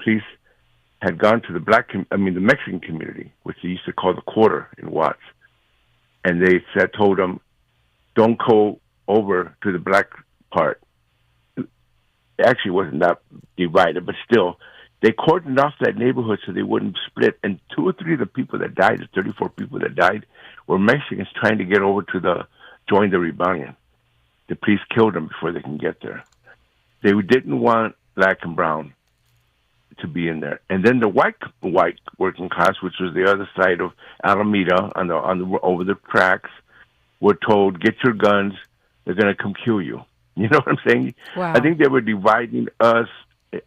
police had gone to the the Mexican community, which they used to call the Quarter in Watts, and they told them, don't go over to the black part. It actually wasn't that divided, but still, they cordoned off that neighborhood so they wouldn't split. And 2 or 3 of the people that died, the 34 people that died, were Mexicans trying to get over to join the rebellion. The police killed them before they can get there. They didn't want black and brown to be in there. And then the white working class, which was the other side of Alameda over the tracks, were told, get your guns, they're going to come kill you. You know what I'm saying? Wow. I think they were dividing us.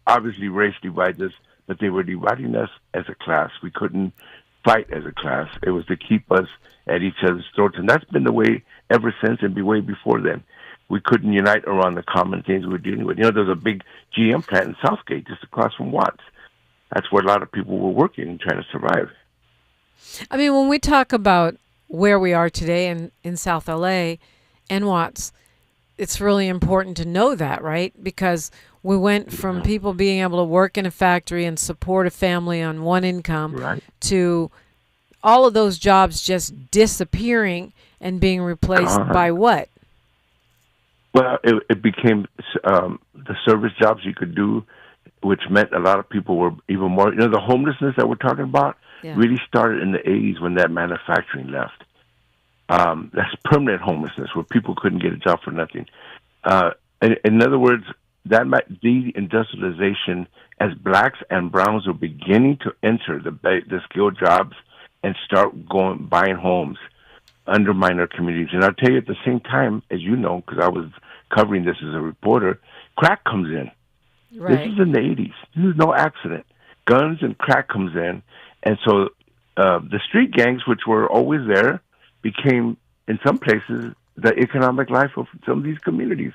Obviously, race divides us, but they were dividing us as a class. We couldn't fight as a class. It was to keep us at each other's throats. And that's been the way ever since and way before then. We couldn't unite around the common things we were dealing with. You know, there's a big GM plant in Southgate just across from Watts. That's where a lot of people were working and trying to survive. I mean, when we talk about where we are today in South LA and Watts, it's really important to know that, right? Because we went from people being able to work in a factory and support a family on one income to all of those jobs just disappearing and being replaced by what? Well, it became the service jobs you could do, which meant a lot of people were even more, the homelessness that we're talking about really started in the 80s when that manufacturing left. That's permanent homelessness where people couldn't get a job for nothing. In other words, that deindustrialization, as blacks and browns were beginning to enter the skilled jobs and start buying homes, undermine our communities. And I'll tell you, at the same time, as you know, because I was covering this as a reporter, crack comes in. Right. This is in the 80s. This is no accident. Guns and crack comes in. And so the street gangs, which were always there, became, in some places, the economic life of some of these communities.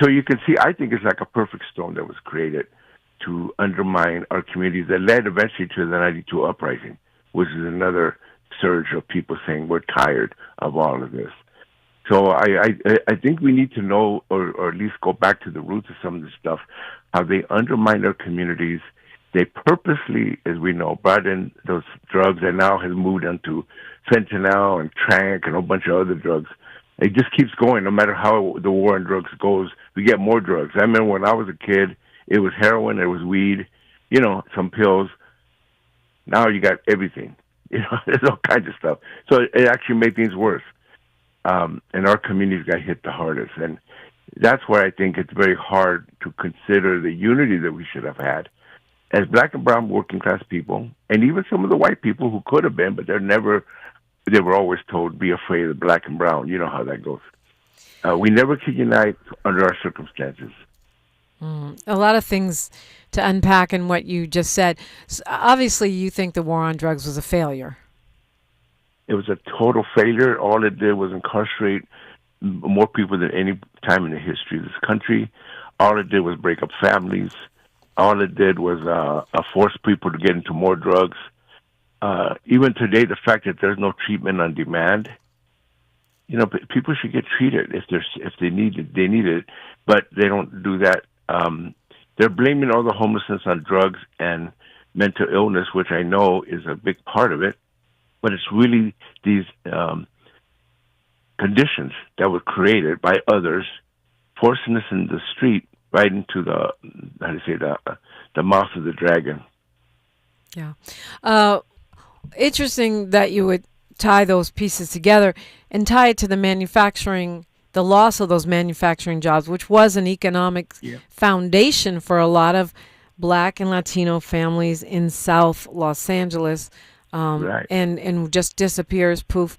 So you can see, I think it's like a perfect storm that was created to undermine our communities that led eventually to the 92 uprising, which is another surge of people saying we're tired of all of this. So I think we need to know, or at least go back to the roots of some of this stuff, how they undermine our communities. They purposely, as we know, brought in those drugs that now has moved into fentanyl and tranq and a whole bunch of other drugs. It just keeps going. No matter how the war on drugs goes, we get more drugs. I remember when I was a kid, it was heroin, it was weed, some pills. Now you got everything. There's all kinds of stuff. So it actually made things worse. And our communities got hit the hardest. And that's why I think it's very hard to consider the unity that we should have had as black and brown working class people, and even some of the white people who could have been, but they were always told, be afraid of black and brown. You know how that goes. We never could unite under our circumstances. A lot of things to unpack in what you just said. So obviously, you think the war on drugs was a failure. It was a total failure. All it did was incarcerate more people than any time in the history of this country. All it did was break up families. All it did was force people to get into more drugs. Even today, the fact that there's no treatment on demand, people should get treated if they need it. They need it, but they don't do that. They're blaming all the homelessness on drugs and mental illness, which I know is a big part of it. But it's really these conditions that were created by others, forcing us in the street right into the mouth of the dragon. Yeah. Interesting that you would tie those pieces together and tie it to the loss of those manufacturing jobs, which was an economic foundation for a lot of Black and Latino families in South Los Angeles, and just disappears, poof.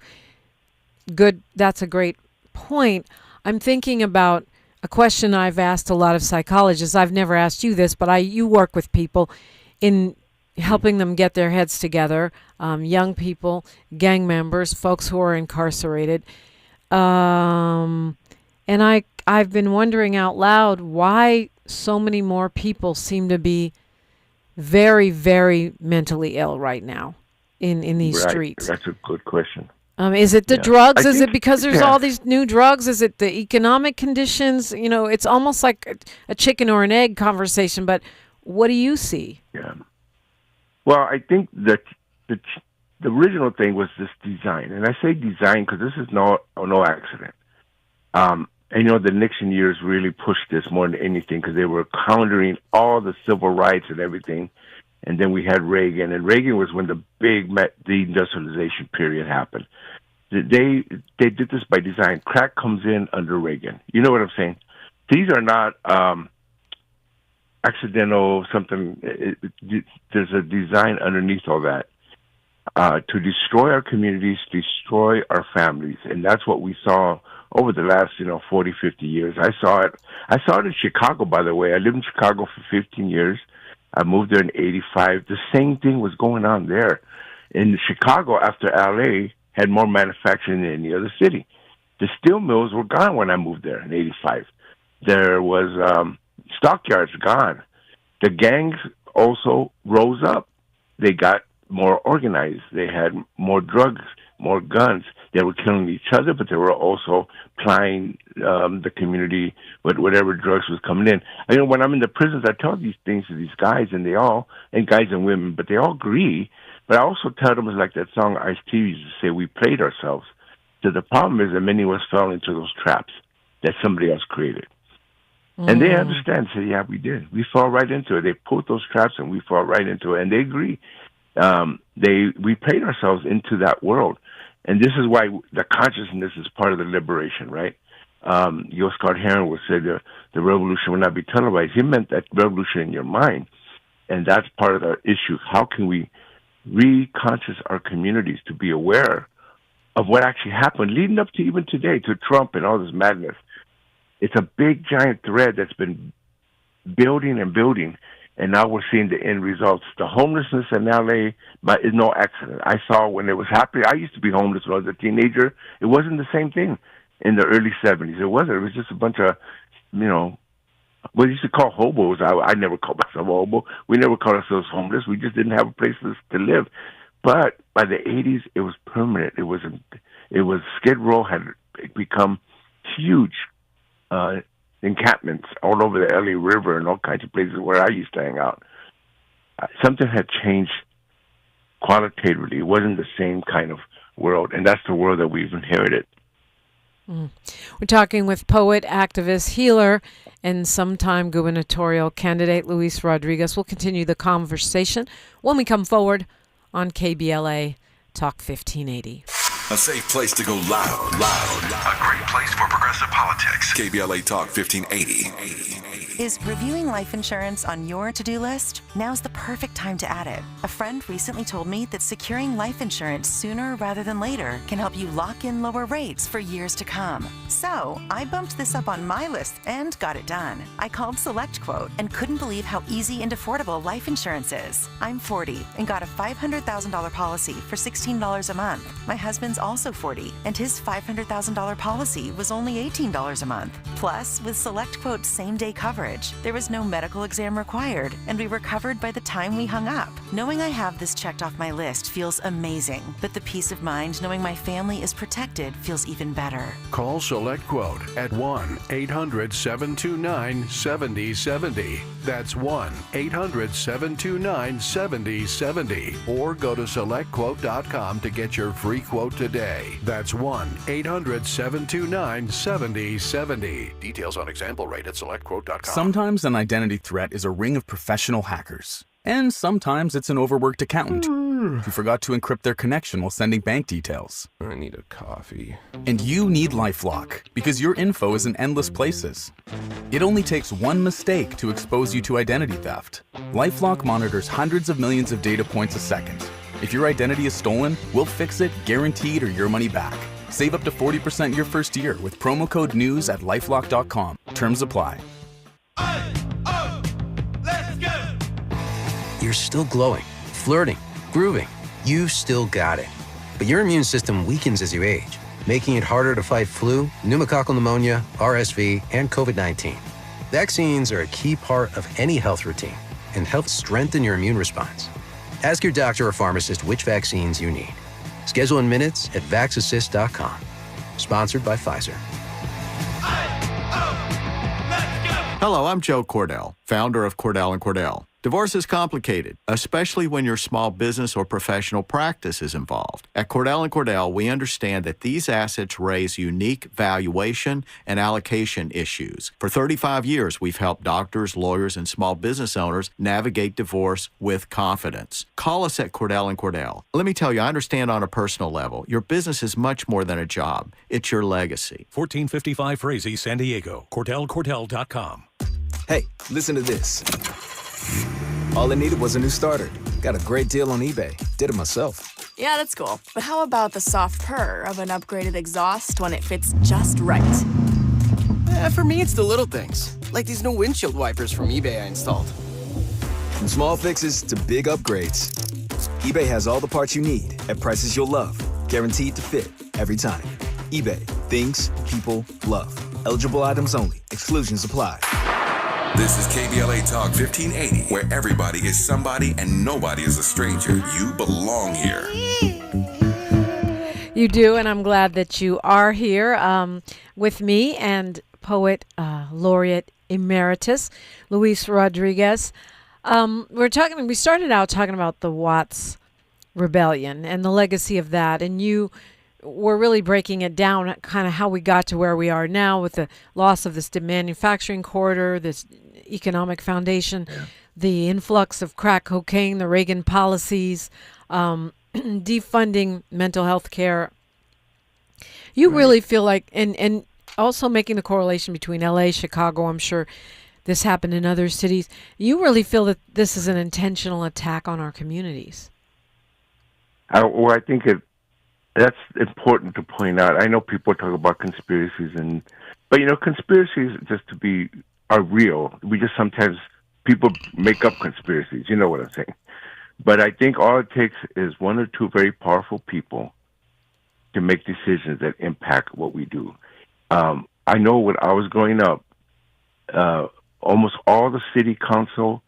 Good. That's a great point. I'm thinking about a question I've asked a lot of psychologists. I've never asked you this, but you work with people in helping them get their heads together, young people, gang members, folks who are incarcerated. And I've been wondering out loud why so many more people seem to be very, very mentally ill right now in these streets. That's a good question. Is it the drugs? Is it because there's all these new drugs? Is it the economic conditions? It's almost like a chicken or an egg conversation, but What do you see? Yeah. Well, I think that the original thing was this design, and I say design because this is no accident. And the Nixon years really pushed this more than anything because they were countering all the civil rights and everything. And then we had Reagan, and Reagan was when the big deindustrialization period happened. They did this by design. Crack comes in under Reagan. You know what I'm saying? These are not accidental something. There's a design underneath all that to destroy our communities, destroy our families, and that's what we saw over the last 40, 50 years. I saw it in Chicago, by the way. I lived in Chicago for 15 years. I moved there in 85. The same thing was going on there. In Chicago, after LA had more manufacturing than any other city. The steel mills were gone when I moved there in 85. There was stockyards gone. The gangs also rose up. They got more organized. They had more drugs, more guns. They were killing each other, but they were also plying the community with whatever drugs was coming in. When I'm in the prisons, I tell these things to these guys, and guys and women, but they all agree. But I also tell them, it's like that song Ice-T used to say, we played ourselves. So the problem is that many of us fell into those traps that somebody else created. And they understand, say, yeah, we did. We fall right into it. They put those traps and we fall right into it. And they agree. We played ourselves into that world. And this is why the consciousness is part of the liberation, right? Scott Heron would say the revolution will not be televised. He meant that revolution in your mind. And that's part of the issue. How can we re-conscious our communities to be aware of what actually happened leading up to even today, to Trump and all this madness? It's a big, giant thread that's been building and building, and now we're seeing the end results. The homelessness in L.A. is no accident. I saw when it was happening. I used to be homeless when I was a teenager. It wasn't the same thing in the early 70s. It wasn't. It was just a bunch of, what used to call hobos. I never called myself a hobo. We never called ourselves homeless. We just didn't have a place to live. But by the 80s, it was permanent. It was Skid Row had become huge encampments all over the LA River and all kinds of places where I used to hang out. Something had changed qualitatively. It wasn't the same kind of world, and that's the world that we've inherited. We're talking with poet, activist, healer, and sometime gubernatorial candidate Luis Rodriguez. We'll continue the conversation when we come forward on KBLA Talk 1580. A safe place to go loud. A great place for progressive politics. KBLA Talk 1580. Is reviewing life insurance on your to-do list? Now's the perfect time to add it. A friend recently told me that securing life insurance sooner rather than later can help you lock in lower rates for years to come. So I bumped this up on my list and got it done. I called SelectQuote and couldn't believe how easy and affordable life insurance is. I'm 40 and got a $500,000 policy for $16 a month. My husband's also 40 and his $500,000 policy was only $18 a month. Plus, with SelectQuote's same-day coverage, there was no medical exam required, and we were covered by the time we hung up. Knowing I have this checked off my list feels amazing, but the peace of mind knowing my family is protected feels even better. Call SelectQuote at 1-800-729-7070. That's 1-800-729-7070. Or go to SelectQuote.com to get your free quote today. That's 1-800-729-7070. Details on example rate at SelectQuote.com. Sometimes an identity threat is a ring of professional hackers. And sometimes it's an overworked accountant who forgot to encrypt their connection while sending bank details. I need a coffee. And you need LifeLock because your info is in endless places. It only takes one mistake to expose you to identity theft. LifeLock monitors hundreds of millions of data points a second. If your identity is stolen, we'll fix it, guaranteed, or your money back. Save up to 40% your first year with promo code NEWS at lifelock.com. Terms apply. Let's go! You're still glowing, flirting, grooving. You still got it. But your immune system weakens as you age, making it harder to fight flu, pneumococcal pneumonia, RSV, and COVID-19. Vaccines are a key part of any health routine and help strengthen your immune response. Ask your doctor or pharmacist which vaccines you need. Schedule in minutes at vaxassist.com. Sponsored by Pfizer. Hello, I'm Joe Cordell, founder of Cordell & Cordell. Divorce is complicated, especially when your small business or professional practice is involved. At Cordell & Cordell, we understand that these assets raise unique valuation and allocation issues. For 35 years, we've helped doctors, lawyers, and small business owners navigate divorce with confidence. Call us at Cordell & Cordell. Let me tell you, I understand on a personal level, your business is much more than a job. It's your legacy. 1455 Frazee, San Diego. CordellCordell.com. Hey, listen to this. All I needed was a new starter. Got a great deal on eBay. Did it myself. Yeah, that's cool. But how about the soft purr of an upgraded exhaust when it fits just right? For me, it's the little things. Like these new windshield wipers from eBay I installed. From small fixes to big upgrades, eBay has all the parts you need at prices you'll love. Guaranteed to fit every time. eBay. Things people love. Eligible items only. Exclusions apply. This is KBLA Talk 1580, where everybody is somebody and nobody is a stranger. You belong here. You do, and I'm glad that you are here with me and poet laureate emeritus Luis Rodriguez. We started out talking about the Watts Rebellion and the legacy of that, and you were really breaking it down, kind of how we got to where we are now with the loss of this manufacturing corridor, this economic foundation, the influx of crack cocaine, the Reagan policies, defunding mental health care. You really feel like, and also making the correlation between LA, Chicago, I'm sure this happened in other cities. You really feel that this is an intentional attack on our communities. I think that's important to point out. I know people talk about conspiracies, but conspiracies are real. We just sometimes people make up conspiracies. You know what I'm saying? But I think all it takes is one or two very powerful people to make decisions that impact what we do. I know when I was growing up, almost all the city council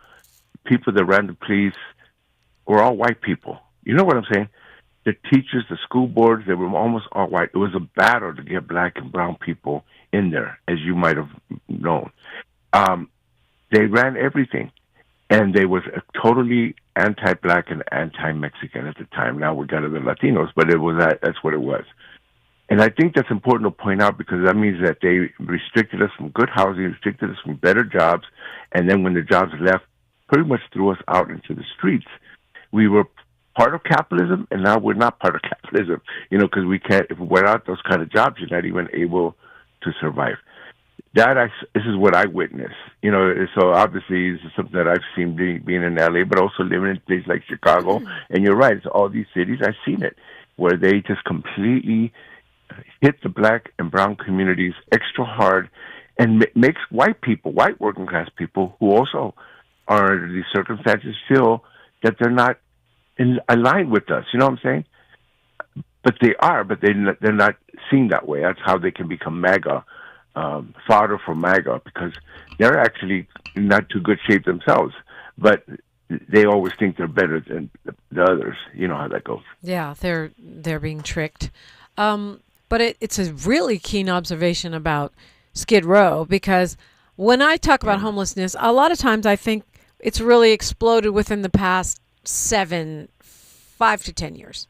people that ran the police were all white people. You know what I'm saying? The teachers, the school boards, they were almost all white. It was a battle to get black and brown people in there, as you might have known. They ran everything, and they was totally anti-black and anti-Mexican at the time. Now we got the Latinos, but that's what it was. And I think that's important to point out because that means that they restricted us from good housing, restricted us from better jobs, and then when the jobs left, pretty much threw us out into the streets. We were part of capitalism, and now we're not part of capitalism, because we can't, if without those kind of jobs, you're not even able to survive. This is what I witnessed, so obviously this is something that I've seen being in LA, but also living in places like Chicago, and you're right, it's all these cities, I've seen it, where they just completely hit the black and brown communities extra hard and makes white working class people who also are under these circumstances feel that they're not aligned with us, you know what I'm saying? But they are, but they're not seen that way. That's how they can become MAGA, fodder for MAGA, because they're actually in not too good shape themselves, but they always think they're better than the others. You know how that goes. Yeah, they're being tricked. But it's a really keen observation about Skid Row, because when I talk about homelessness, a lot of times I think it's really exploded within the past 5 to 10 years,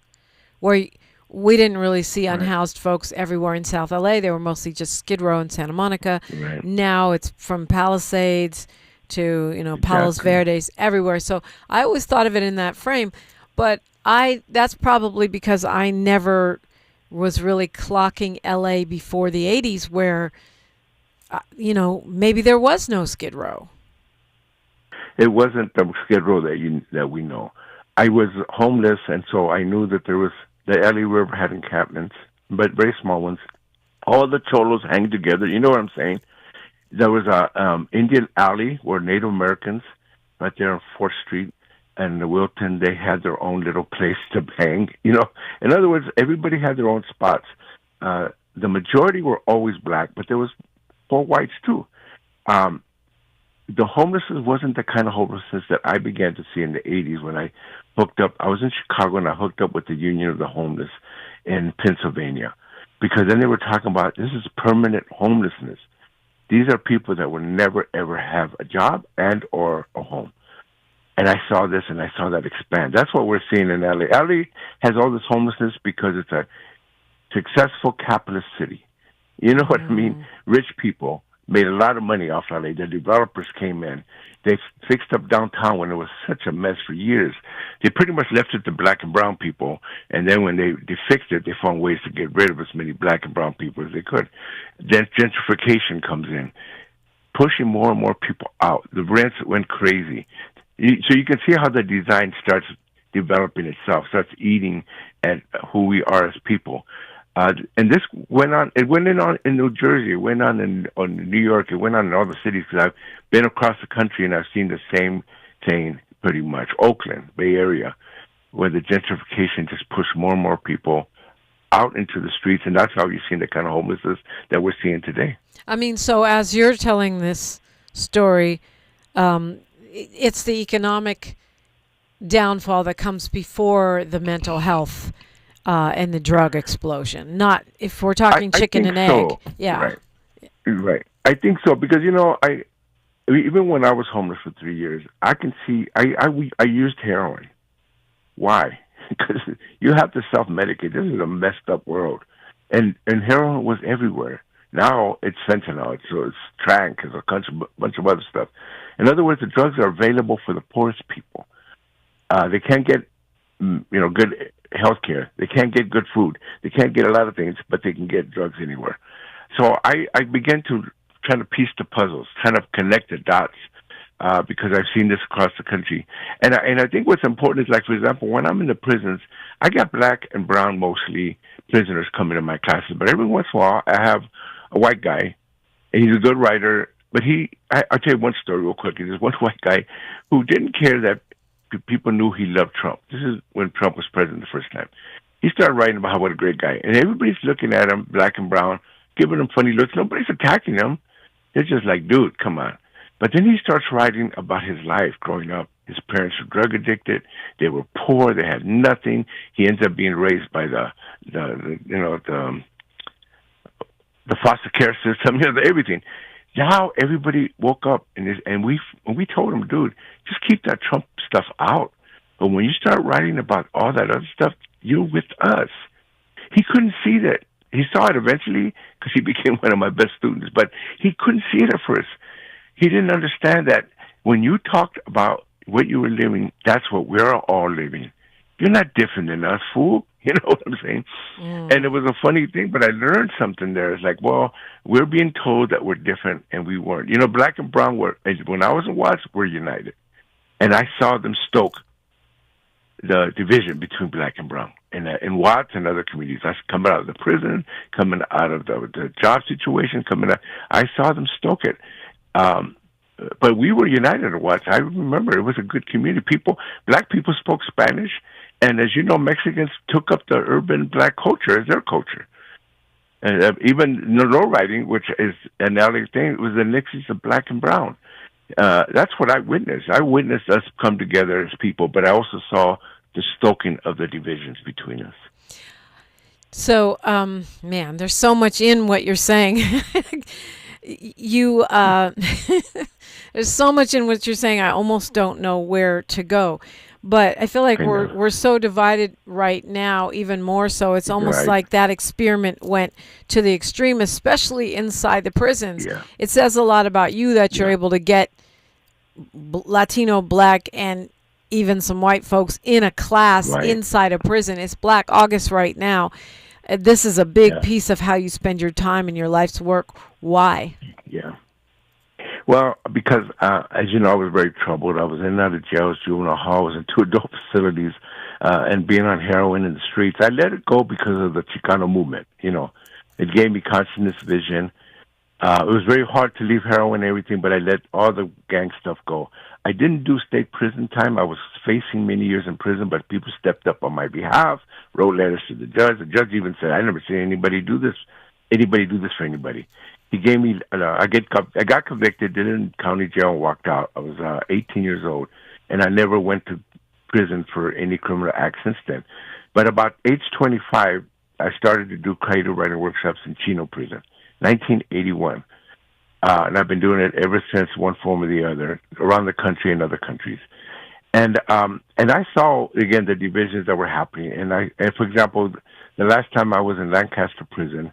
where we didn't really see unhoused folks everywhere in South LA. They were mostly just Skid Row and Santa Monica. Right. Now it's from Palisades to, Palos Verdes, everywhere. So I always thought of it in that frame, but that's probably because I never was really clocking LA before the 80s where, maybe there was no Skid Row. It wasn't the Skid Row that we know. I was homeless, and so I knew that there was the LA River had encampments, but very small ones. All the cholos hang together. You know what I'm saying? There was a Indian alley where Native Americans, right there on 4th Street, and Wilton, they had their own little place to hang. In other words, everybody had their own spots. The majority were always black, but there was 4 whites too. The homelessness wasn't the kind of homelessness that I began to see in the 80s when I hooked up. I was in Chicago and I hooked up with the Union of the Homeless in Pennsylvania, because then they were talking about this is permanent homelessness. These are people that will never, ever have a job and or a home. And I saw this and I saw that expand. That's what we're seeing in LA. LA has all this homelessness because it's a successful capitalist city. You know what I mean? Rich people made a lot of money off LA. The developers came in. They fixed up downtown when it was such a mess for years. They pretty much left it to black and brown people. And then when they fixed it, they found ways to get rid of as many black and brown people as they could. Then gentrification comes in, pushing more and more people out. The rents went crazy. So you can see how the design starts developing itself, starts eating at who we are as people. And this went on. It went on in New Jersey. It went on in New York. It went on in all the cities because I've been across the country and I've seen the same thing pretty much. Oakland, Bay Area, where the gentrification just pushed more and more people out into the streets, and that's how you've seen the kind of homelessness that we're seeing today. I mean, so as you're telling this story, it's the economic downfall that comes before the mental health and the drug explosion. Not if we're talking chicken and egg. Yeah. Right. I think so because, you know, even when I was homeless for 3 years, I can see I used heroin. Why? Because you have to self-medicate. This is a messed up world. And heroin was everywhere. Now it's fentanyl, so it's trank, it's a bunch of other stuff. In other words, the drugs are available for the poorest people. They can't get, good health care. They can't get good food. They can't get a lot of things, but they can get drugs anywhere. So I began to try to piece the puzzles, kind of connect the dots, because I've seen this across the country. And I think what's important is, like, for example, when I'm in the prisons, I got black and brown mostly prisoners coming to my classes, but every once in a while I have a white guy, and he's a good writer, but I'll tell you one story real quick. There's one white guy who didn't care that people knew he loved Trump. This is when Trump was president the first time. He started writing about what a great guy, and everybody's looking at him, black and brown, giving him funny looks. Nobody's attacking him. They're just like, dude, come on. But then he starts writing about his life growing up. His parents were drug addicted. They were poor. They had nothing. He ends up being raised by the foster care system, everything. Now everybody woke up and we told him, dude, just keep that Trump stuff out. But when you start writing about all that other stuff, you're with us. He couldn't see that. He saw it eventually because he became one of my best students, but he couldn't see it at first. He didn't understand that when you talked about what you were living, that's what we're all living. You're not different than us, fool. You know what I'm saying? And it was a funny thing, but I learned something there. It's like, well, we're being told that we're different, and we weren't. You know, black and brown were, when I was in Watts, we're united. And I saw them stoke the division between black and brown. And in Watts and other communities, I was coming out of the prison, coming out of the job situation, I saw them stoke it. But we were united at Watts. I remember it was a good community. Black people spoke Spanish. And as you know, Mexicans took up the urban black culture as their culture. And even the low riding, which is an LA thing, was the mixes of black and brown. That's what I witnessed. I witnessed us come together as people, but I also saw the stoking of the divisions between us. So, man, there's so much in what you're saying. There's so much in what you're saying. I almost don't know where to go. But I feel like we're so divided right now, even more so. It's almost like that experiment went to the extreme, especially inside the prisons. Yeah. It says a lot about you that you're able to get Latino, black, and even some white folks in a class inside a prison. It's Black August right now. This is a big piece of how you spend your time and your life's work. Why? Yeah. Well, because, as you know, I was very troubled. I was in and out of jails, juvenile hall, I was in 2 adult facilities, and being on heroin in the streets. I let it go because of the Chicano movement, you know. It gave me consciousness, vision. It was very hard to leave heroin and everything, but I let all the gang stuff go. I didn't do state prison time. I was facing many years in prison, but people stepped up on my behalf, wrote letters to the judge. The judge even said, I never seen anybody do this for anybody. He gave me, I got convicted, did it in county jail, and walked out. I was 18 years old, and I never went to prison for any criminal act since then. But about age 25, I started to do creative writing workshops in Chino Prison, 1981. And I've been doing it ever since, one form or the other, around the country and other countries. And I saw again the divisions that were happening. And for example, the last time I was in Lancaster prison,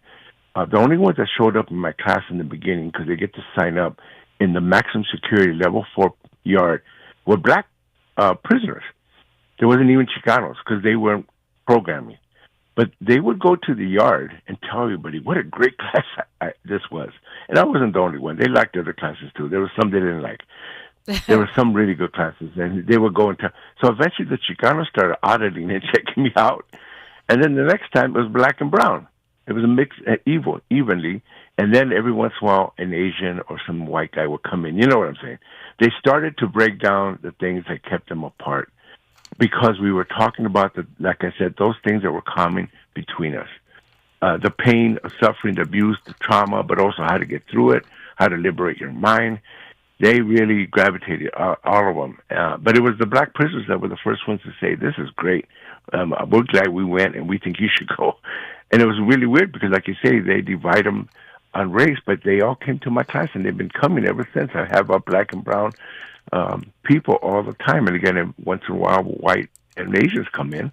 the only ones that showed up in my class in the beginning, because they get to sign up in the maximum security level 4 yard, were black prisoners. There wasn't even Chicanos because they weren't programming. But they would go to the yard and tell everybody what a great class this was. And I wasn't the only one. They liked other classes too. There was some they didn't like. There were some really good classes, and they would go and tell. So eventually the Chicanos started auditing and checking me out. And then the next time it was black and brown. It was a mix evenly. And then every once in a while an Asian or some white guy would come in. You know what I'm saying? They started to break down the things that kept them apart, because we were talking about, like I said, those things that were common between us. The pain, suffering, the abuse, the trauma, but also how to get through it, how to liberate your mind. They really gravitated, all of them. But it was the black prisoners that were the first ones to say, this is great. We're glad we went, and we think you should go. And it was really weird because, like you say, they divide them on race, but they all came to my class, and they've been coming ever since. I have black and brown people all the time, and again, once in a while, white and Asians come in,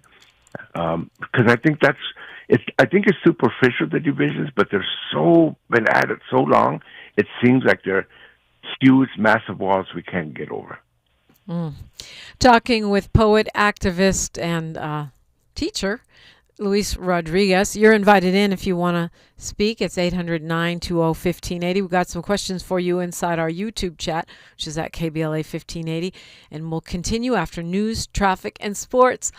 because I think it's superficial, the divisions, but they're been at it so long, it seems like they're huge, massive walls we can't get over. Talking with poet, activist, and teacher Luis Rodriguez. You're invited in if you want to speak. It's 800-920-1580. We've got some questions for you inside our YouTube chat, which is at KBLA 1580. And we'll continue after news, traffic, and sports,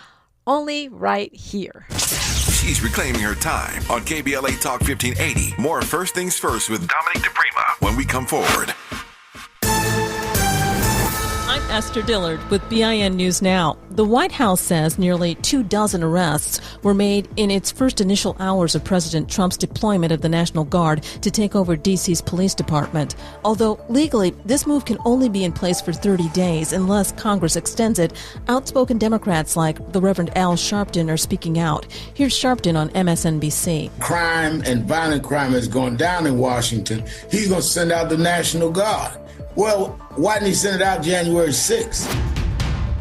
only right here. She's reclaiming her time on KBLA Talk 1580. More First Things First with Dominique DiPrima when we come forward. I'm Esther Dillard with BIN News Now. The White House says nearly 24 arrests were made in its first initial hours of President Trump's deployment of the National Guard to take over D.C.'s police department. Although legally, this move can only be in place for 30 days unless Congress extends it. Outspoken Democrats like the Reverend Al Sharpton are speaking out. Here's Sharpton on MSNBC. Crime and violent crime has gone down in Washington. He's going to send out the National Guard. Well, why didn't he send it out January 6th?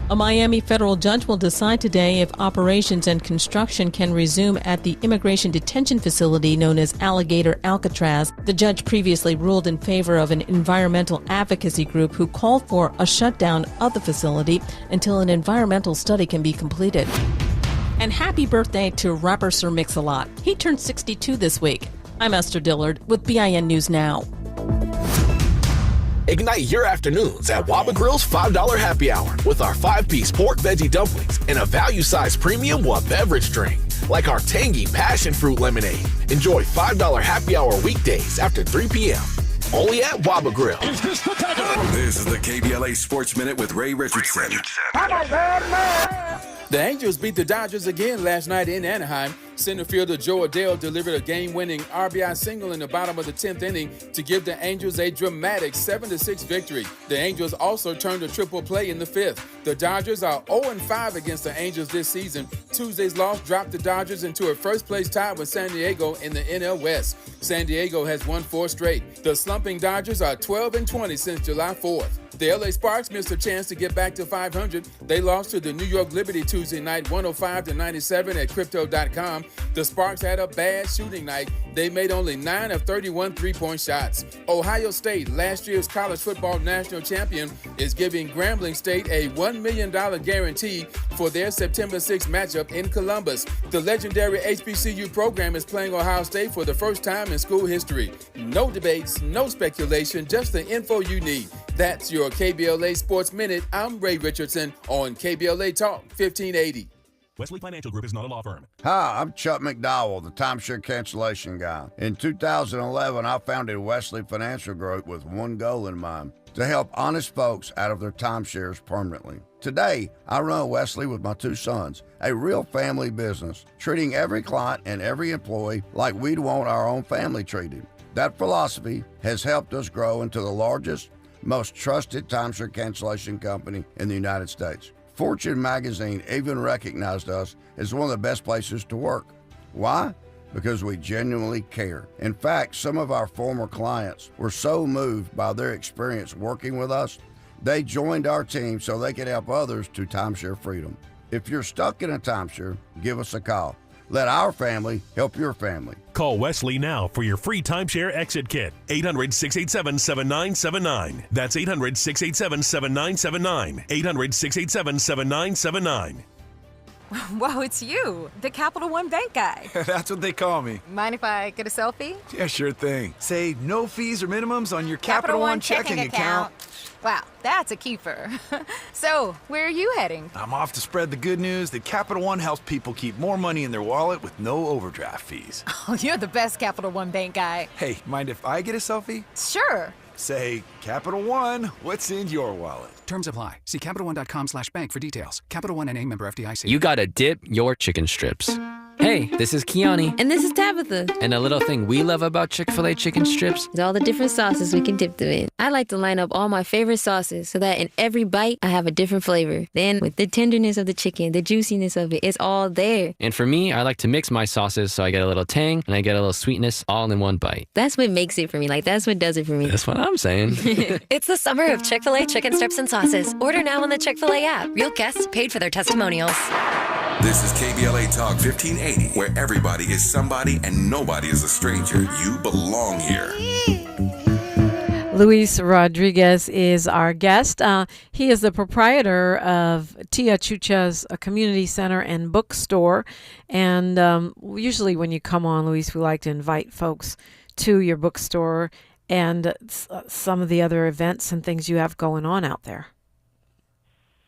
A Miami federal judge will decide today if operations and construction can resume at the immigration detention facility known as Alligator Alcatraz. The judge previously ruled in favor of an environmental advocacy group who called for a shutdown of the facility until an environmental study can be completed. And happy birthday to rapper Sir Mix-a-Lot. He turned 62 this week. I'm Esther Dillard with BIN News Now. Ignite your afternoons at Waba Grill's $5 happy hour with our 5-piece pork veggie dumplings and a value-sized premium beverage drink, like our tangy passion fruit lemonade. Enjoy $5 happy hour weekdays after 3 p.m. Only at Waba Grill. This is the KBLA Sports Minute with Ray Richardson. The Angels beat the Dodgers again last night in Anaheim. Center fielder Joe Adele delivered a game-winning RBI single in the bottom of the 10th inning to give the Angels a dramatic 7-6 victory. The Angels also turned a triple play in the 5th. The Dodgers are 0-5 against the Angels this season. Tuesday's loss dropped the Dodgers into a first-place tie with San Diego in the NL West. San Diego has won 4 straight. The slumping Dodgers are 12-20 since July 4th. The LA Sparks missed a chance to get back to 500. They lost to the New York Liberty Tuesday night 105-97 at Crypto.com. The Sparks had a bad shooting night. They made only 9 of 31 three-point shots. Ohio State, last year's college football national champion, is giving Grambling State a $1 million guarantee for their September 6th matchup in Columbus. The legendary HBCU program is playing Ohio State for the first time in school history. No debates, no speculation, just the info you need. That's your KBLA Sports Minute. I'm Ray Richardson on KBLA Talk 1580. Wesley Financial Group is not a law firm. Hi, I'm Chuck McDowell, the timeshare cancellation guy. In 2011, I founded Wesley Financial Group with one goal in mind: to help honest folks out of their timeshares permanently. Today, I run Wesley with my 2 sons, a real family business, treating every client and every employee like we'd want our own family treated. That philosophy has helped us grow into the largest, most trusted timeshare cancellation company in the United States. Fortune magazine even recognized us as one of the best places to work. Why? Because we genuinely care. In fact, some of our former clients were so moved by their experience working with us, They joined our team so they could help others to timeshare freedom. If you're stuck in a timeshare, give us a call. Let our family help your family. Call Wesley now for your free timeshare exit kit. 800-687-7979. That's 800-687-7979. 800-687-7979. Whoa, it's you, the Capital One Bank guy. That's what they call me. Mind if I get a selfie? Yeah, sure thing. Say no fees or minimums on your Capital One checking account. Wow, that's a keeper. So, where are you heading? I'm off to spread the good news that Capital One helps people keep more money in their wallet with no overdraft fees. Oh, you're the best Capital One Bank guy. Hey, mind if I get a selfie? Sure. Say, Capital One, what's in your wallet? Terms apply. See CapitalOne.com/bank for details. Capital One NA, member FDIC. You gotta dip your chicken strips. Hey, this is Kiani. And this is Tabitha. And a little thing we love about Chick-fil-A chicken strips is all the different sauces we can dip them in. I like to line up all my favorite sauces so that in every bite, I have a different flavor. Then with the tenderness of the chicken, the juiciness of it, it's all there. And for me, I like to mix my sauces so I get a little tang and I get a little sweetness all in one bite. That's what makes it for me. Like, that's what does it for me. That's what I'm saying. It's the summer of Chick-fil-A chicken strips and sauces. Order now on the Chick-fil-A app. Real guests paid for their testimonials. This is KBLA Talk 1580, where everybody is somebody and nobody is a stranger. You belong here. Luis Rodriguez is our guest. He is the proprietor of Tia Chucha's community center and bookstore. And usually when you come on, Luis, we like to invite folks to your bookstore and some of the other events and things you have going on out there.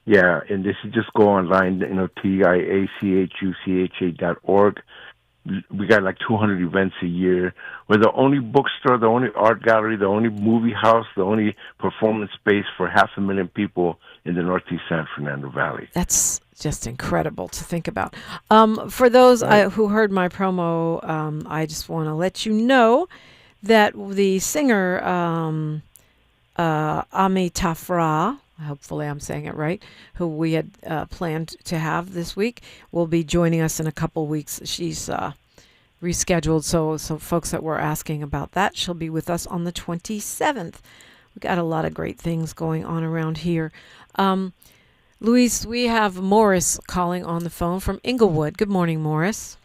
Yeah, and this is just go online, TIACHUCHA.org. We got like 200 events a year. We're the only bookstore, the only art gallery, the only movie house, the only performance space for 500,000 people in the Northeast San Fernando Valley. That's just incredible to think about. For those who heard my promo, I just want to let you know that the singer Amitafra, hopefully I'm saying it right, who we had planned to have this week, will be joining us in a couple weeks. She's rescheduled, so folks that were asking about that, she'll be with us on the 27th. We got a lot of great things going on around here. Luis, we have Morris calling on the phone from Inglewood. Good morning, Morris.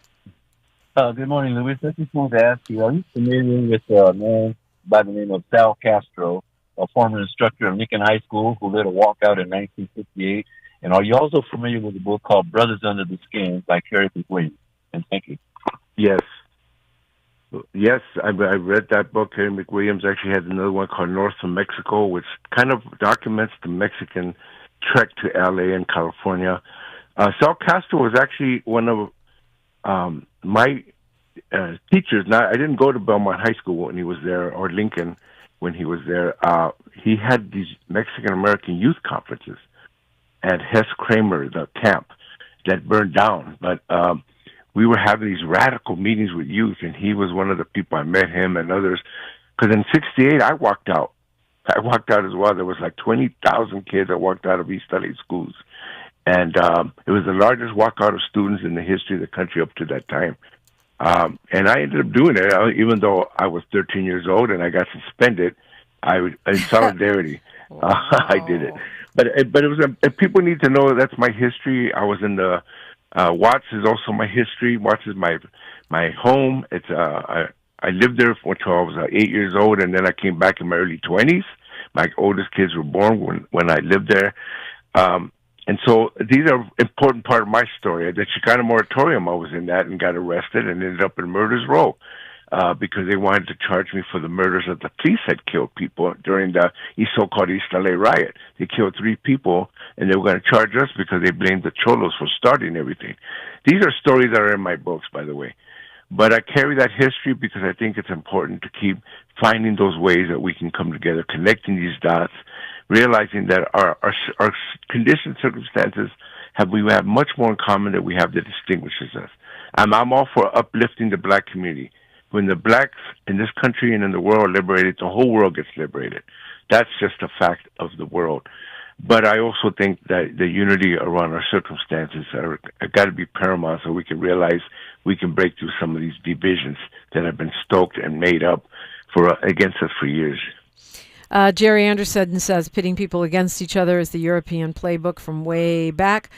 Good morning, Luis. I just wanted to ask you, are you familiar with a man by the name of Sal Castro, a former instructor at Lincoln High School who led a walkout in 1968? And are you also familiar with a book called Brothers Under the Skin by Kerry McWilliams? And thank you. Yes, I read that book. Kerry McWilliams actually has another one called North of Mexico, which kind of documents the Mexican trek to LA and California. Sal Castro was actually one of my teachers. Now, I didn't go to Belmont High School when he was there, or Lincoln when he was there. He had these Mexican-American youth conferences at Hess Kramer, the camp that burned down. But we were having these radical meetings with youth, and he was one of the people. I met him and others. Because in 68, I walked out. I walked out as well. There was like 20,000 kids that walked out of East LA schools. And it was the largest walkout of students in the history of the country up to that time. And I ended up doing it, even though I was 13 years old and I got suspended. In solidarity, I did it. But it was people need to know that's my history. I was in the Watts is also my history. Watts is my home. It's I lived there until I was 8 years old, and then I came back in my early 20s. My oldest kids were born when I lived there. And so these are important part of my story. The Chicano moratorium, I was in that and got arrested and ended up in Murder's Row because they wanted to charge me for the murders that the police had killed people during the so-called East LA riot. They killed 3 people, and they were going to charge us because they blamed the Cholos for starting everything. These are stories that are in my books, by the way. But I carry that history because I think it's important to keep finding those ways that we can come together, connecting these dots, realizing that our conditioned circumstances we have much more in common than we have that distinguishes us. I'm all for uplifting the black community. When the blacks in this country and in the world are liberated, the whole world gets liberated. That's just a fact of the world. But I also think that the unity around our circumstances are got to be paramount so we can realize we can break through some of these divisions that have been stoked and made up against us for years. Jerry Anderson says pitting people against each other is the European playbook from way back.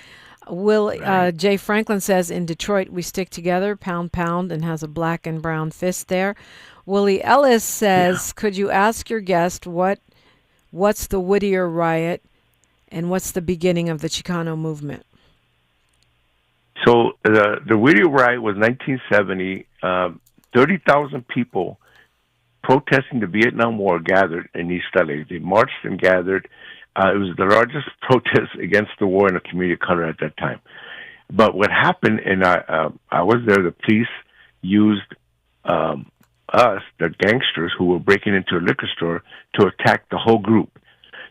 Jay Franklin says in Detroit we stick together, pound, pound, and has a black and brown fist there. Willie Ellis says, could you ask your guest what's the Whittier riot and what's the beginning of the Chicano movement? So the Whittier riot was 1970. 30,000 people protesting the Vietnam War gathered in East LA. They marched and gathered. It was the largest protest against the war in a community of color at that time. But what happened, and I was there, the police used us, the gangsters who were breaking into a liquor store, to attack the whole group.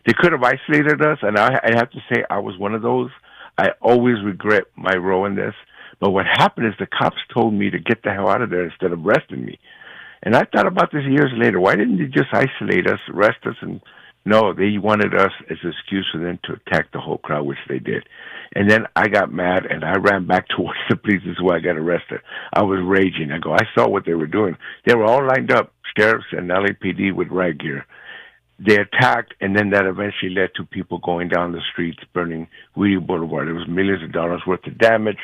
They could have isolated us, and I have to say I was one of those. I always regret my role in this. But what happened is the cops told me to get the hell out of there instead of arresting me. And I thought about this years later. Why didn't they just isolate us, arrest us? And no, they wanted us as an excuse for them to attack the whole crowd, which they did. And then I got mad, and I ran back towards the police. This is why I got arrested. I was raging. I saw what they were doing. They were all lined up, sheriffs and LAPD with riot gear. They attacked, and then that eventually led to people going down the streets, burning Whittier Boulevard. There was millions of dollars worth of damage.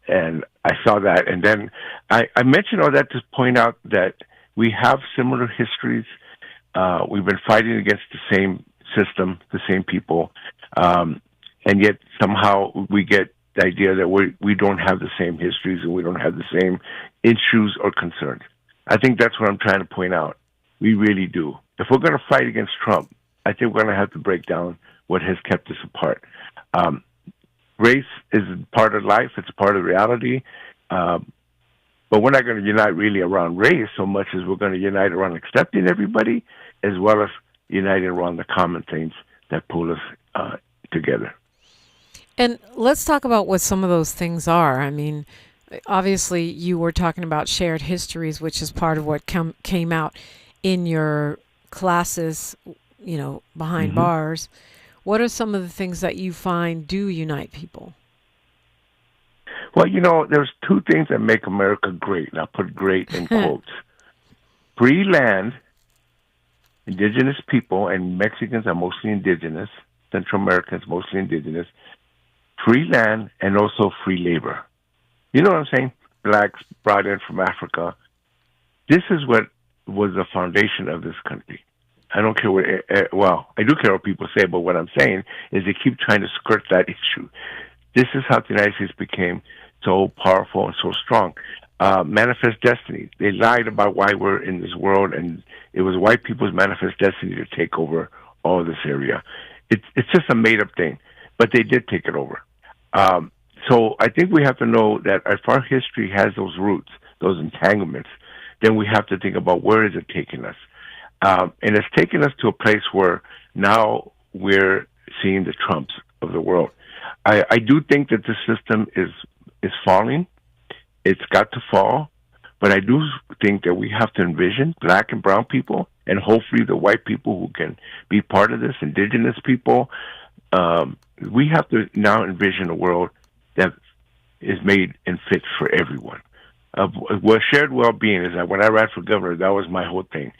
And I saw that. And then I mentioned all that to point out that we have similar histories. We've been fighting against the same system, the same people. And yet somehow we get the idea that we don't have the same histories and we don't have the same issues or concerns. I think that's what I'm trying to point out. We really do. If we're going to fight against Trump, I think we're going to have to break down what has kept us apart. Race is part of life. It's a part of reality. But we're not going to unite really around race so much as we're going to unite around accepting everybody, as well as uniting around the common things that pull us together. And let's talk about what some of those things are. I mean, obviously you were talking about shared histories, which is part of what came out in your classes, behind bars. What are some of the things that you find do unite people? Well, there's two things that make America great, and I'll put great in quotes. Free land, indigenous people, and Mexicans are mostly indigenous, Central Americans mostly indigenous, free land, and also free labor. You know what I'm saying? Blacks brought in from Africa. This is what was the foundation of this country. I don't care what, I do care what people say, but what I'm saying is they keep trying to skirt that issue. This is how the United States became so powerful and so strong. Manifest destiny. They lied about why we're in this world, and it was white people's manifest destiny to take over all of this area. It's just a made-up thing, but they did take it over. So I think we have to know that if our history has those roots, those entanglements, then we have to think about where is it taking us. And it's taken us to a place where now we're seeing the Trumps of the world. I do think that the system is falling. It's got to fall. But I do think that we have to envision black and brown people, and hopefully the white people who can be part of this, indigenous people. We have to now envision a world that is made and fit for everyone. Shared well-being is that when I ran for governor, that was my whole thing,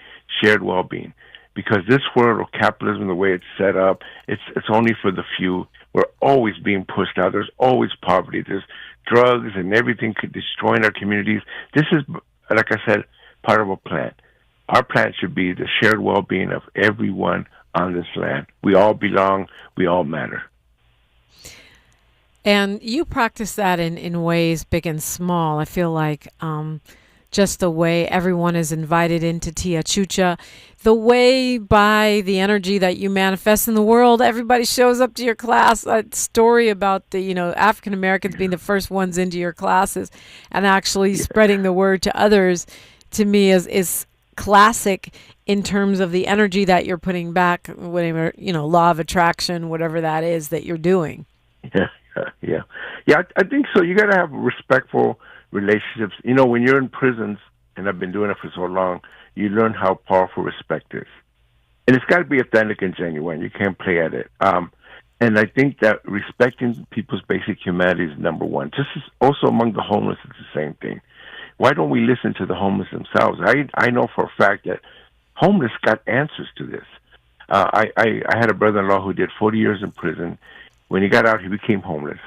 shared well-being. Because this world of capitalism, the way it's set up, it's only for the few. We're always being pushed out. There's always poverty. There's drugs and everything could destroy our communities. This is, like I said, part of a plan. Our plan should be the shared well-being of everyone on this land. We all belong. We all matter. And you practice that in ways big and small. I feel like just the way everyone is invited into Tia Chucha, the way by the energy that you manifest in the world, everybody shows up to your class. A story about the African Americans being the first ones into your classes and actually spreading the word to others, to me is classic in terms of the energy that you're putting back, whatever, law of attraction, whatever that is that you're doing. Yeah. I think so. You got to have respectful relationships. When you're in prisons, and I've been doing it for so long, you learn how powerful respect is, and it's got to be authentic and genuine. You can't play at it. And I think that respecting people's basic humanity is number one. Just as also among the homeless, it's the same thing. Why don't we listen to the homeless themselves? I know for a fact that homeless got answers to this. I had a brother-in-law who did 40 years in prison. When he got out, he became homeless.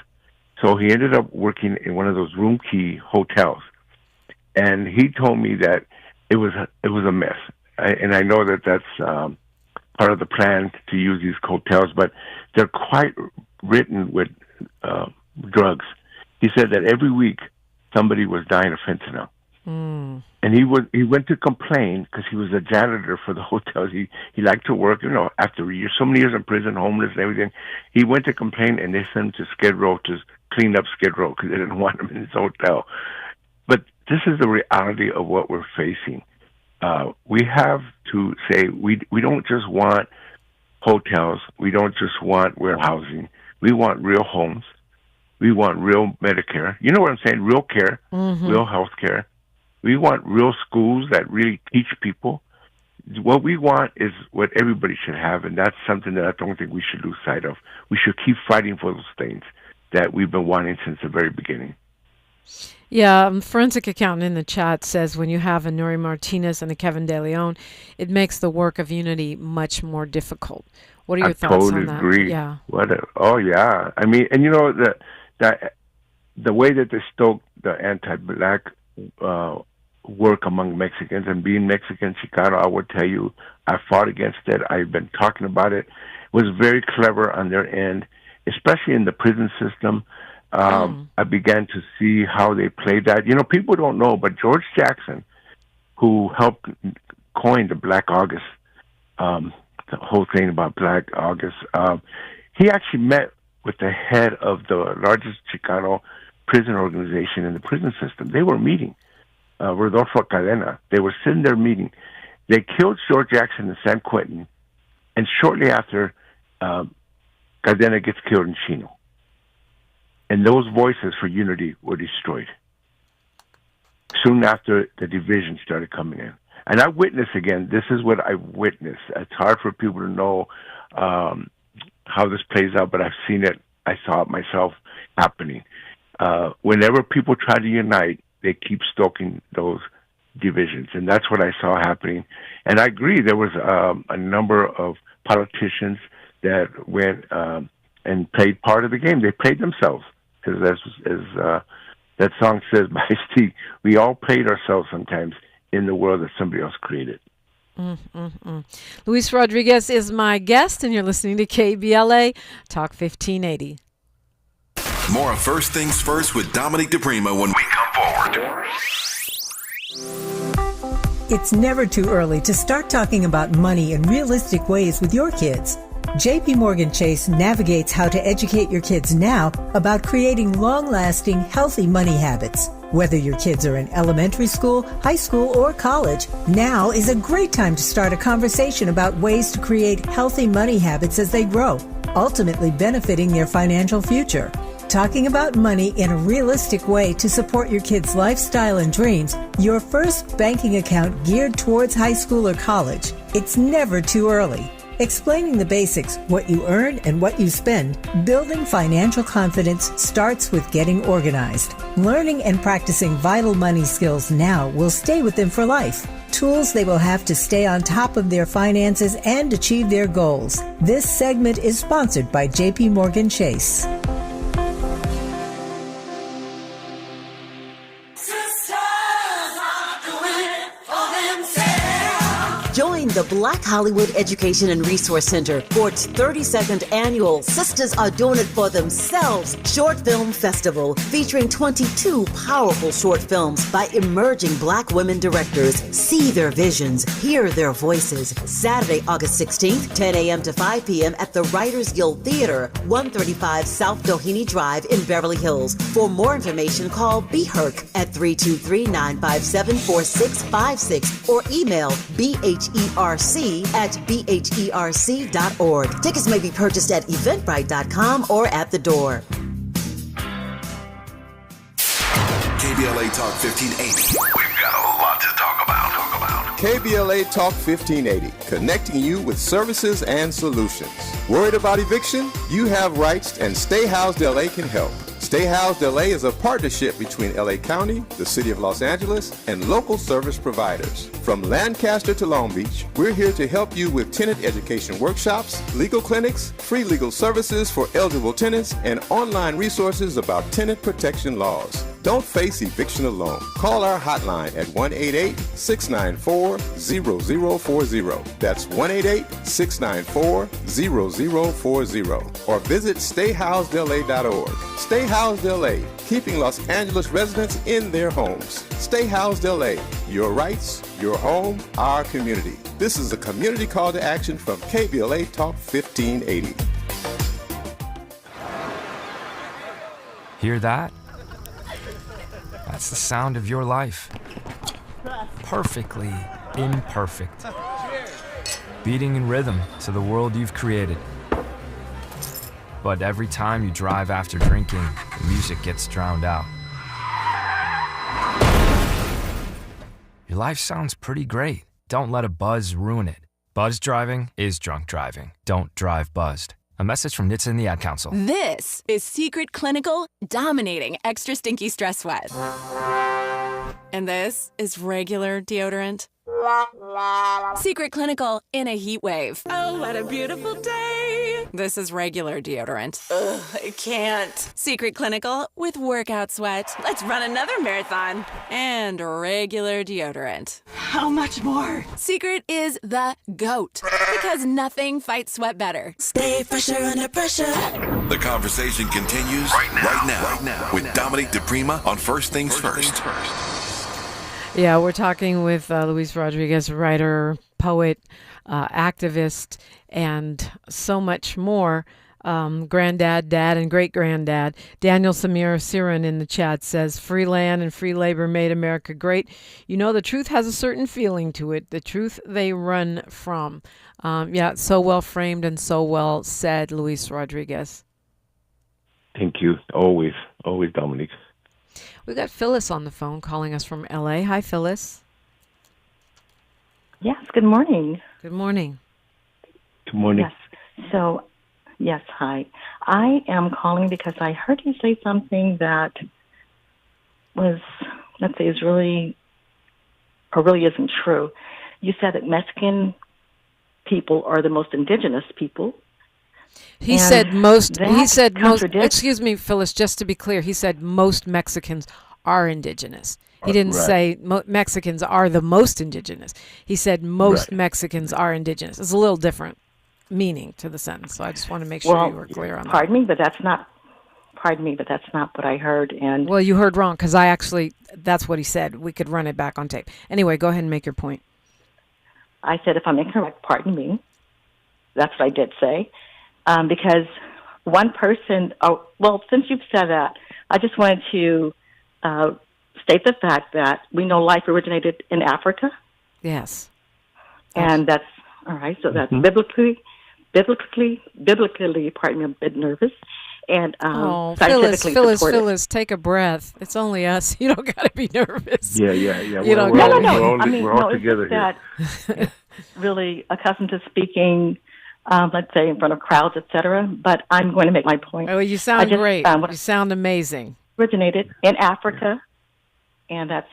So he ended up working in one of those room key hotels. And he told me that it was a mess. And I know that that's part of the plan to use these hotels, but they're quite written with drugs. He said that every week somebody was dying of fentanyl. And he went to complain because he was a janitor for the hotels. He liked to work, after so many years in prison, homeless and everything. He went to complain, and they sent him to Skid Row to clean up Skid Row because they didn't want him in his hotel. But this is the reality of what we're facing. We have to say we don't just want hotels. We don't just want warehousing. We want real homes. We want real Medicare. You know what I'm saying? Real care, real health care. We want real schools that really teach people. What we want is what everybody should have, and that's something that I don't think we should lose sight of. We should keep fighting for those things that we've been wanting since the very beginning. Yeah, Forensic Accountant in the chat says when you have a Nuri Martinez and a Kevin De Leon, it makes the work of unity much more difficult. What are your thoughts on that? I totally agree. Yeah. Yeah. I mean, and the way that they stoke the anti-black work among Mexicans, and being Mexican, Chicano, I would tell you, I fought against it. I've been talking about it. It was very clever on their end, especially in the prison system. I began to see how they played that. People don't know, but George Jackson, who helped coin the Black August, the whole thing about Black August, he actually met with the head of the largest Chicano prison organization in the prison system. They were meeting. Rodolfo Cadena. They were sitting there meeting. They killed George Jackson in San Quentin, and shortly after, Cadena gets killed in Chino. And those voices for unity were destroyed. Soon after, the division started coming in. And I witnessed, again, this is what I witnessed. It's hard for people to know how this plays out, but I've seen it. I saw it myself happening. Whenever people try to unite, they keep stoking those divisions. And that's what I saw happening. And I agree, there was a number of politicians that went and played part of the game. They played themselves. Because as that song says by Steve, we all played ourselves sometimes in the world that somebody else created. Luis Rodriguez is my guest, and you're listening to KBLA Talk 1580. More of First Things First with Dominique DiPrima when we come forward. It's never too early to start talking about money in realistic ways with your kids. JP Morgan Chase navigates how to educate your kids now about creating long-lasting, healthy money habits. Whether your kids are in elementary school, high school, or college, now is a great time to start a conversation about ways to create healthy money habits as they grow, ultimately benefiting their financial future. Talking about money in a realistic way to support your kids' lifestyle and dreams, your first banking account geared towards high school or college. It's never too early. Explaining the basics, what you earn and what you spend, building financial confidence starts with getting organized. Learning and practicing vital money skills now will stay with them for life. Tools they will have to stay on top of their finances and achieve their goals. This segment is sponsored by JP Morgan Chase. Join the Black Hollywood Education and Resource Center for its 32nd annual Sisters Are Doing It For Themselves Short Film Festival, featuring 22 powerful short films by emerging Black women directors. See their visions, hear their voices. Saturday, August 16th, 10 a.m. to 5 p.m. at the Writers Guild Theater, 135 South Doheny Drive in Beverly Hills. For more information, call BHERC at 323-957-4656 or email BHERC@bherc.org. Tickets may be purchased at eventbrite.com or at the door. KBLA Talk 1580. We've got a lot to talk about. KBLA Talk 1580, connecting you with services and solutions. Worried about eviction? You have rights, and Stay Housed LA can help. Stay Housed LA is a partnership between LA County, the City of Los Angeles, and local service providers. From Lancaster to Long Beach, we're here to help you with tenant education workshops, legal clinics, free legal services for eligible tenants, and online resources about tenant protection laws. Don't face eviction alone. Call our hotline at 1-888-694-0040. That's 1-888-694-0040. Or visit stayhousedla.org. Stay Housed LA, keeping Los Angeles residents in their homes. Stay Housed LA, your rights, your home, our community. This is a community call to action from KBLA Talk 1580. Hear that? That's the sound of your life. Perfectly imperfect. Beating in rhythm to the world you've created. But every time you drive after drinking, the music gets drowned out. Your life sounds pretty great. Don't let a buzz ruin it. Buzz driving is drunk driving. Don't drive buzzed. A message from NHTSA and the Ad Council. This is Secret Clinical dominating extra stinky stress sweat. And this is regular deodorant. Secret Clinical in a heat wave. Oh, what a beautiful day. This is regular deodorant. Ugh, I can't. Secret Clinical with workout sweat. Let's run another marathon. And regular deodorant. How much more? Secret is the GOAT. Because nothing fights sweat better. Stay fresher under pressure. The conversation continues right now with Dominique DiPrima on First Things First. Yeah, we're talking with Luis Rodriguez, writer, poet, activist, and so much more. Granddad, dad, and great-granddad. Daniel Samir Siran in the chat says, free land and free labor made America great. You know, the truth has a certain feeling to it, the truth they run from. Yeah, so well framed and so well said, Luis Rodriguez. Thank you. Always, Dominique. We got Phyllis on the phone calling us from LA. Hi, Phyllis. Yes, good morning. Good morning. Good morning. Yes. So, yes, hi. I am calling because I heard you say something that was, let's say, is really, or really isn't true. You said that Mexican people are the most indigenous people. He said most, excuse me, Phyllis, just to be clear, he said most Mexicans are indigenous. He didn't say Mexicans are the most indigenous. He said most Mexicans are indigenous. It's a little different meaning to the sentence, so I just want to make sure you were clear on that. Pardon me, but that's not what I heard. And well, you heard wrong, because that's what he said. We could run it back on tape. Anyway, go ahead and make your point. I said, if I'm incorrect, pardon me. That's what I did say. Because one person, since you've said that, I just wanted to state the fact that we know life originated in Africa. Yes. And that's, all right, so that's biblically, pardon me, I'm a bit nervous. And scientifically Phyllis, take a breath. It's only us. You don't got to be nervous. Yeah. You don't got to be. We're all together here. That really accustomed to speaking, let's say, in front of crowds, etc. But I'm going to make my point. Oh, you sound great. You sound amazing. Originated in Africa, and that's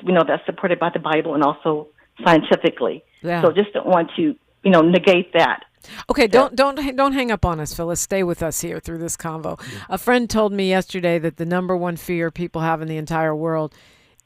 supported by the Bible and also scientifically. Yeah. So just don't want to negate that. Okay, don't hang up on us, Phyllis. Stay with us here through this convo. Yeah. A friend told me yesterday that the number one fear people have in the entire world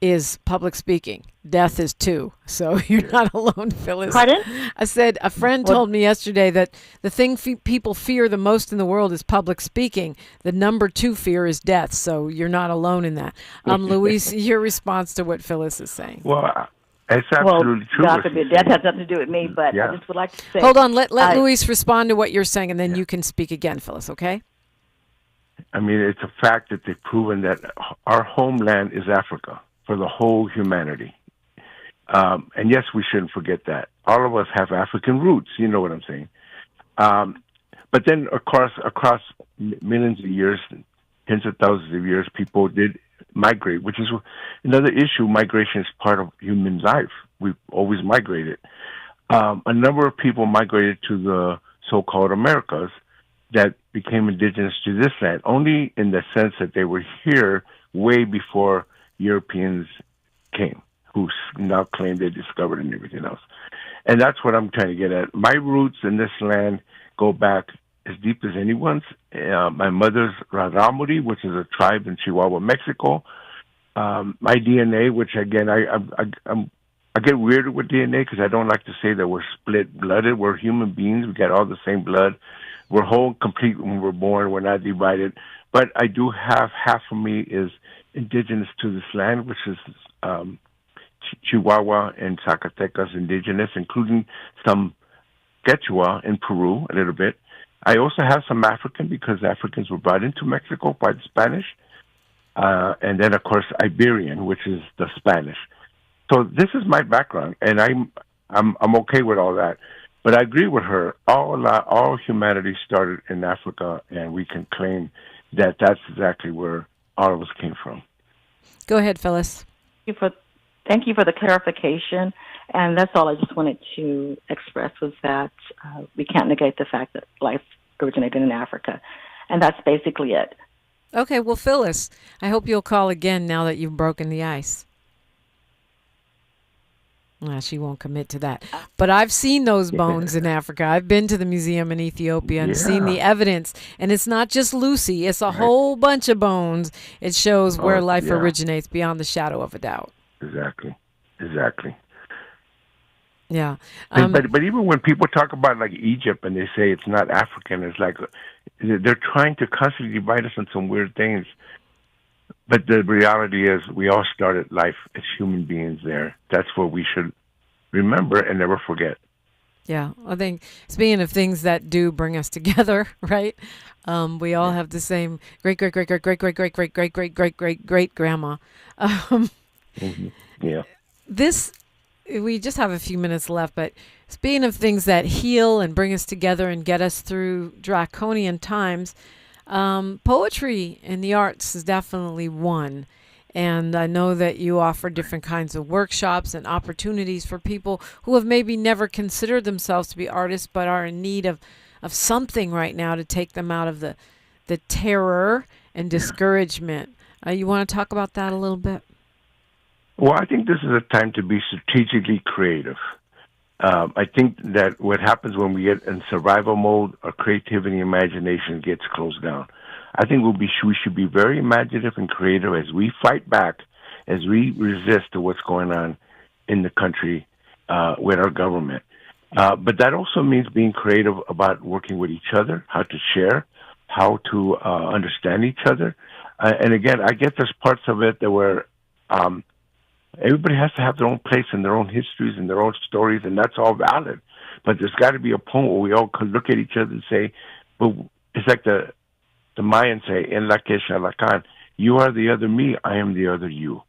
is public speaking. Death is too. So you're not alone, Phyllis. Pardon? I said a friend told me yesterday that the thing people fear the most in the world is public speaking. The number two fear is death. So you're not alone in that. Luis, your response to what Phyllis is saying. Well, it's absolutely true. God forbid, that has nothing to do with me, but I just would like to say... Hold on, let Luis respond to what you're saying, and then you can speak again, Phyllis, okay? I mean, it's a fact that they've proven that our homeland is Africa for the whole humanity. And yes, we shouldn't forget that. All of us have African roots, you know what I'm saying. But then, of course, across millions of years, tens of thousands of years, people did migrate, which is another issue. Migration is part of human life. We've always migrated. A number of people migrated to the so-called Americas, that became indigenous to this land, only in the sense that they were here way before Europeans came, who now claim they discovered and everything else. And that's what I'm trying to get at. My roots in this land go back as deep as anyone's. My mother's Raramuri, which is a tribe in Chihuahua, Mexico. My DNA, which again, I get weirded with DNA because I don't like to say that we're split-blooded. We're human beings. We got all the same blood. We're whole and complete when we're born. We're not divided. But I do have, half of me is indigenous to this land, which is Chihuahua and Zacatecas indigenous, including some Quechua in Peru a little bit. I also have some African because Africans were brought into Mexico by the Spanish. And then, of course, Iberian, which is the Spanish. So this is my background, and I'm okay with all that. But I agree with her. All humanity started in Africa, and we can claim that that's exactly where all of us came from. Go ahead, Phyllis. Thank you for the clarification. And that's all I just wanted to express was that we can't negate the fact that life originated in Africa. And that's basically it. Okay, well, Phyllis, I hope you'll call again now that you've broken the ice. She won't commit to that. But I've seen those bones in Africa. I've been to the museum in Ethiopia and seen the evidence. And it's not just Lucy. It's a whole bunch of bones. It shows where life originates beyond the shadow of a doubt. Exactly. Yeah. But even when people talk about like Egypt and they say it's not African, it's like they're trying to constantly divide us on some weird things. But the reality is we all started life as human beings there. That's what we should remember and never forget. Yeah, I think speaking of things that do bring us together, right? We all have the same great grandma. Yeah. We just have a few minutes left, but speaking of things that heal and bring us together and get us through draconian times, poetry and the arts is definitely one. And I know that you offer different kinds of workshops and opportunities for people who have maybe never considered themselves to be artists but are in need of something right now to take them out of the terror and discouragement. You want to talk about that a little bit? Well, I think this is a time to be strategically creative. I think that what happens when we get in survival mode, our creativity and imagination gets closed down. I think we should be very imaginative and creative as we fight back, as we resist to what's going on in the country with our government. But that also means being creative about working with each other, how to share, how to understand each other. And again, I get there's parts of it that where everybody has to have their own place and their own histories and their own stories, and that's all valid. But there's got to be a point where we all can look at each other and say, but it's like the Mayans say, en la que shalakan, you are the other me, I am the other you.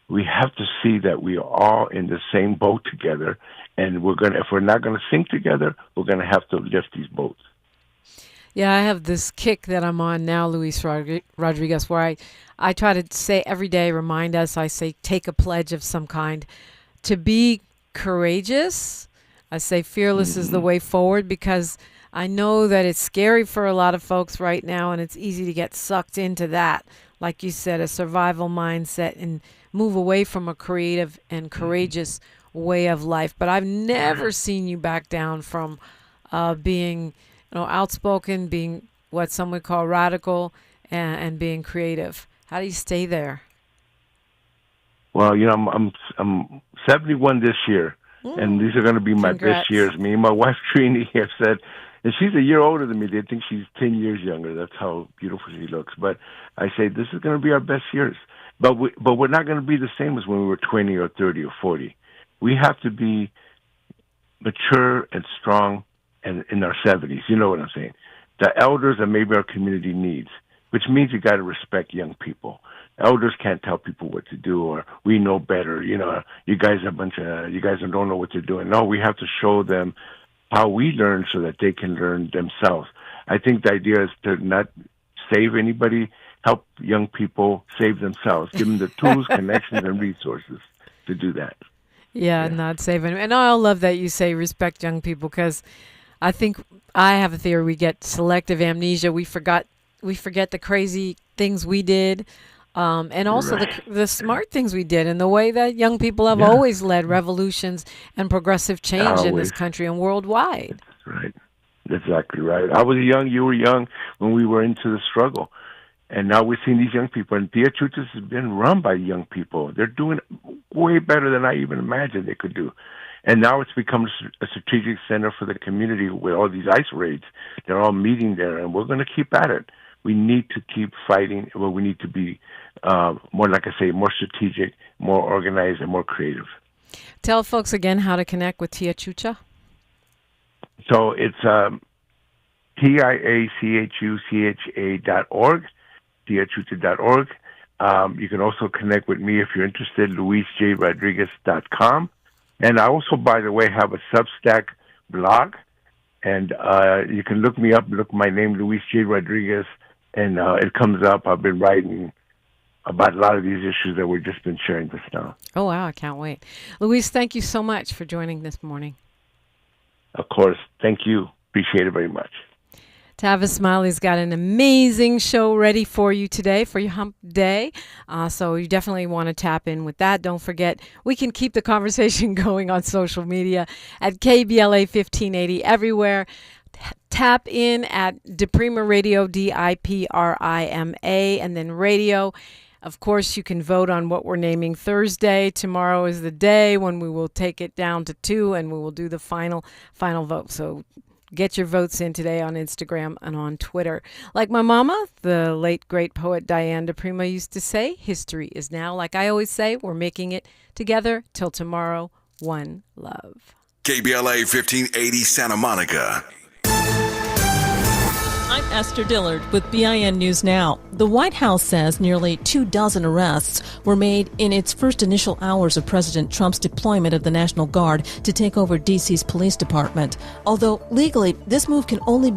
We have to see that we are all in the same boat together, and if we're not gonna sink together, we're gonna have to lift these boats. Yeah, I have this kick that I'm on now, Luis Rodriguez, where I try to say every day, remind us, I say take a pledge of some kind to be courageous. I say fearless is the way forward, because I know that it's scary for a lot of folks right now, and it's easy to get sucked into that, like you said, a survival mindset, and move away from a creative and courageous way of life. But I've never seen you back down from being outspoken, being what some would call radical, and being creative. How do you stay there? Well, I'm 71 this year, and these are going to be my best years. Me and my wife Trini have said, and she's a year older than me. They think she's 10 years younger. That's how beautiful she looks. But I say this is going to be our best years. But we're not going to be the same as when we were 20 or 30 or 40. We have to be mature and strong and in our 70s. You know what I'm saying? The elders that maybe our community needs, which means you got to respect young people. Elders can't tell people what to do, or we know better. You guys are you guys don't know what you're doing. No, we have to show them how we learn so that they can learn themselves. I think the idea is to not save anybody, help young people save themselves, give them the tools, connections, and resources to do that. Yeah, not save anyone. And I love that you say respect young people, because I think I have a theory we get selective amnesia. We forget the crazy things we did, and also the smart things we did, and the way that young people have always led revolutions and progressive change in this country and worldwide. That's right. That's exactly right. I was young, you were young when we were into the struggle. And now we're seeing these young people. And Tia Chucha's has been run by young people. They're doing way better than I even imagined they could do. And now it's become a strategic center for the community with all these ICE raids. They're all meeting there, and we're going to keep at it. We need to keep fighting. Well, we need to be more, like I say, more strategic, more organized, and more creative. Tell folks again how to connect with Tia Chucha. So it's TIACHUCHA.org, tiachucha.org. You can also connect with me if you're interested, luisjrodriguez.com. And I also, by the way, have a Substack blog. And you can look me up, look my name, Luis J. Rodriguez, and it comes up. I've been writing about a lot of these issues that we've just been sharing just now. Oh, wow, I can't wait. Luis, thank you so much for joining this morning. Of course. Thank you. Appreciate it very much. Tavis Smiley's got an amazing show ready for you today for your hump day. So you definitely want to tap in with that. Don't forget, we can keep the conversation going on social media at KBLA 1580 everywhere. Tap in at DiPrima Radio, DIPRIMA, and then radio. Of course, you can vote on what we're naming Thursday. Tomorrow is the day when we will take it down to 2 and we will do the final vote. So get your votes in today on Instagram and on Twitter. Like my mama, the late, great poet Diane DiPrima used to say, history is now. Like I always say, we're making it together till tomorrow. One love. KBLA 1580 Santa Monica. I'm Esther Dillard with BIN News Now. The White House says nearly 24 arrests were made in its first initial hours of President Trump's deployment of the National Guard to take over D.C.'s police department. Although legally, this move can only be